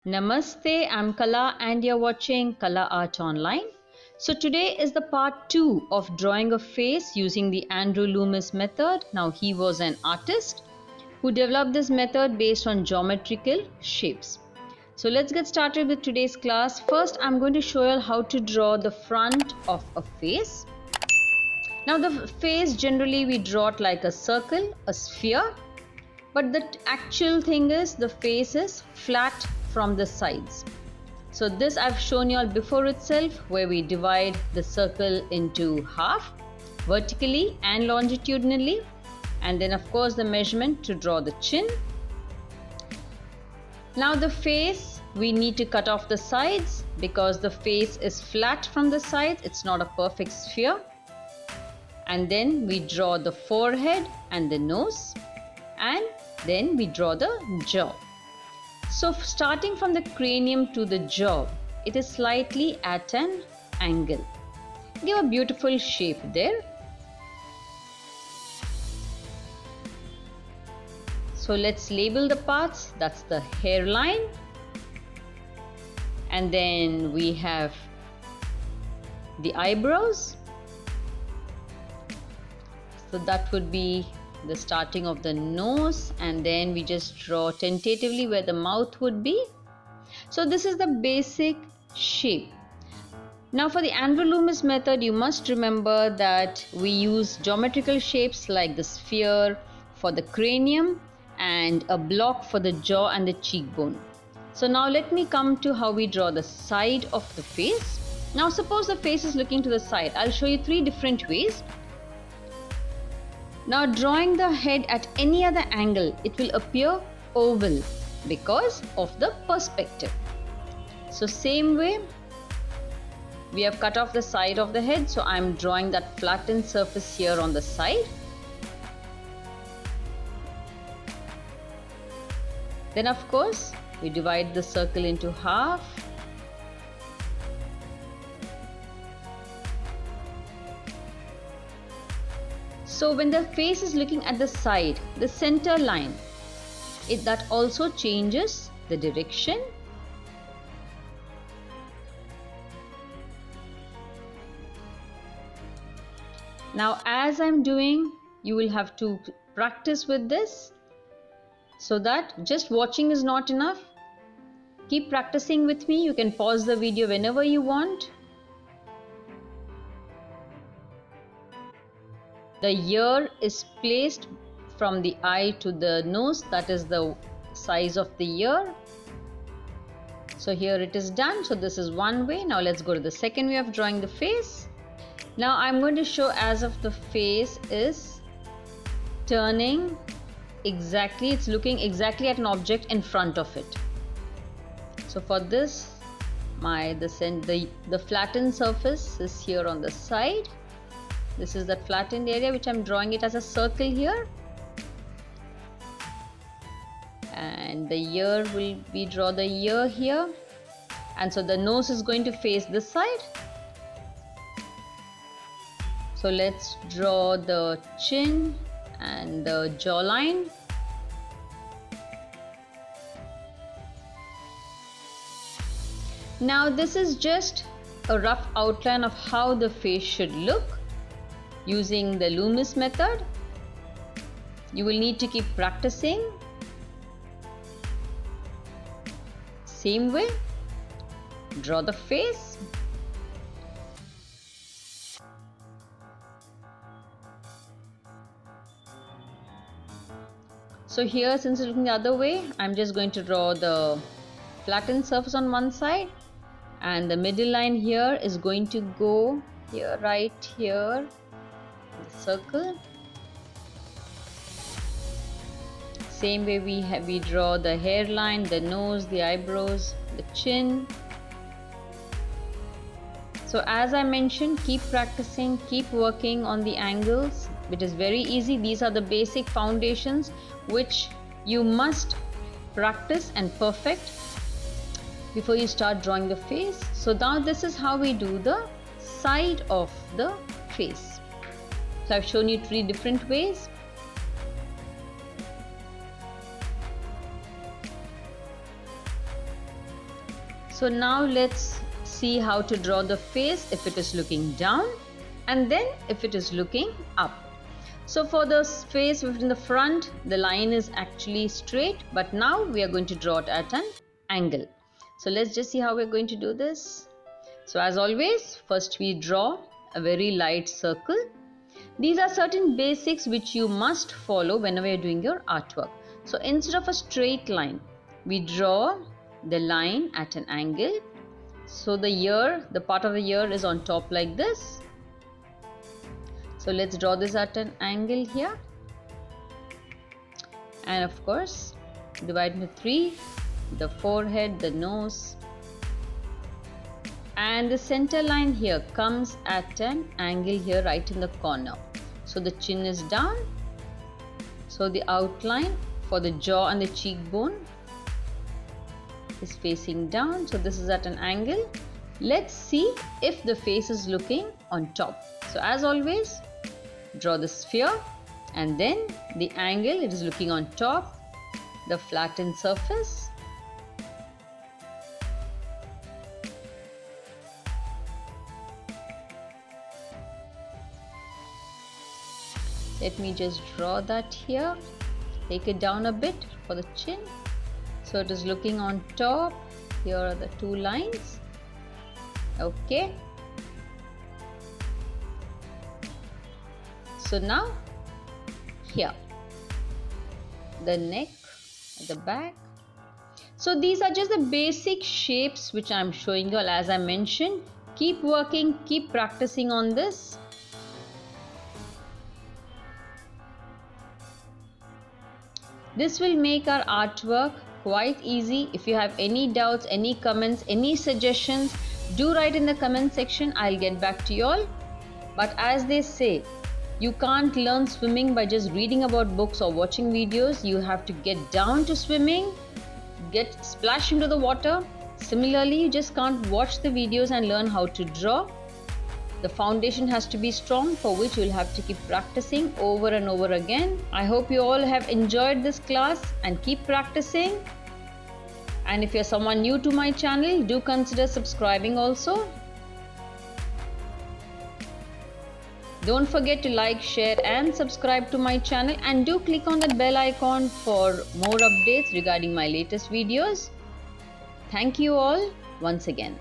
Namaste, I'm Kala and you're watching Kala Art Online. So today is the part 2 of drawing a face using the Andrew Loomis method. Now he was an artist who developed this method based on geometrical shapes. So let's get started with today's class. First, I'm going to show you how to draw the front of a face. Now the face generally we draw it like a circle, a sphere, but the actual thing is the face is flat from the sides. So this I've shown you all before itself, where we divide the circle into half vertically and longitudinally, and then of course the measurement to draw the chin. Now the face, we need to cut off the sides because the face is flat from the sides, it's not a perfect sphere. And then we draw the forehead and the nose, and then we draw the jaw. So starting from the cranium to the jaw, it is slightly at an angle. Give a beautiful shape there. So let's label the parts. That's the hairline. And then we have the eyebrows. So that would be the starting of the nose, and then we just draw tentatively where the mouth would be. So this is the basic shape. Now for the Andrew Loomis method, you must remember that we use geometrical shapes like the sphere for the cranium and a block for the jaw and the cheekbone. So now let me come to how we draw the side of the face. Now suppose the face is looking to the side. I'll show you 3 different ways. Now drawing the head at any other angle, it will appear oval because of the perspective. So same way, we have cut off the side of the head, so I'm drawing that flattened surface here on the side. Then of course, we divide the circle into half. So when the face is looking at the side, the center line, that also changes the direction. Now as I'm doing, you will have to practice with this, so that just watching is not enough. Keep practicing with me. You can pause the video whenever you want. The ear is placed from the eye to the nose, that is the size of the ear. So here it is done. So this is one way. Now let's go to the second way of drawing the face. Now I'm going to show as if the face is turning exactly, it's looking exactly at an object in front of it. So for this, the flattened surface is here on the side. This is that flattened area which I'm drawing it as a circle here. And the ear we draw the ear here. And so the nose is going to face this side. So let's draw the chin and the jawline. Now this is just a rough outline of how the face should look. Using the Loomis method, you will need to keep practicing. Same way, draw the face. So here, since it's looking the other way, I'm just going to draw the flattened surface on one side, and the middle line here is going to go here, right here. Circle. Same way we draw the hairline, the nose, the eyebrows, the chin. So as I mentioned, keep practicing, keep working on the angles. It is very easy. These are the basic foundations which you must practice and perfect before you start drawing the face. So now this is how we do the side of the face. So I've shown you 3 different ways. So now let's see how to draw the face if it is looking down and then if it is looking up. So for the face in the front, the line is actually straight, but now we are going to draw it at an angle. So let's just see how we're going to do this. So as always, first we draw a very light circle. These are certain basics which you must follow whenever you're doing your artwork. So instead of a straight line, we draw the line at an angle. So the ear, the part of the ear is on top like this. So let's draw this at an angle here. And of course, divide into 3, the forehead, the nose. And the center line here comes at an angle here right in the corner. So the chin is down. So the outline for the jaw and the cheekbone is facing down. So this is at an angle. Let's see if the face is looking on top. So as always, draw the sphere and then the angle, it is looking on top, the flattened surface. Let me just draw that here. Take it down a bit for the chin. So it is looking on top. Here are the 2 lines. Okay. So now here, the neck at the back. So these are just the basic shapes which I'm showing you all. As I mentioned, keep working, keep practicing on this. This will make our artwork quite easy. If you have any doubts, any comments, any suggestions, do write in the comment section. I'll get back to you all. But as they say, you can't learn swimming by just reading about books or watching videos. You have to get down to swimming, get splashed into the water. Similarly, you just can't watch the videos and learn how to draw. The foundation has to be strong, for which you'll have to keep practicing over and over again. I hope you all have enjoyed this class and keep practicing. And if you're someone new to my channel, do consider subscribing also. Don't forget to like, share and subscribe to my channel, and do click on that bell icon for more updates regarding my latest videos. Thank you all once again.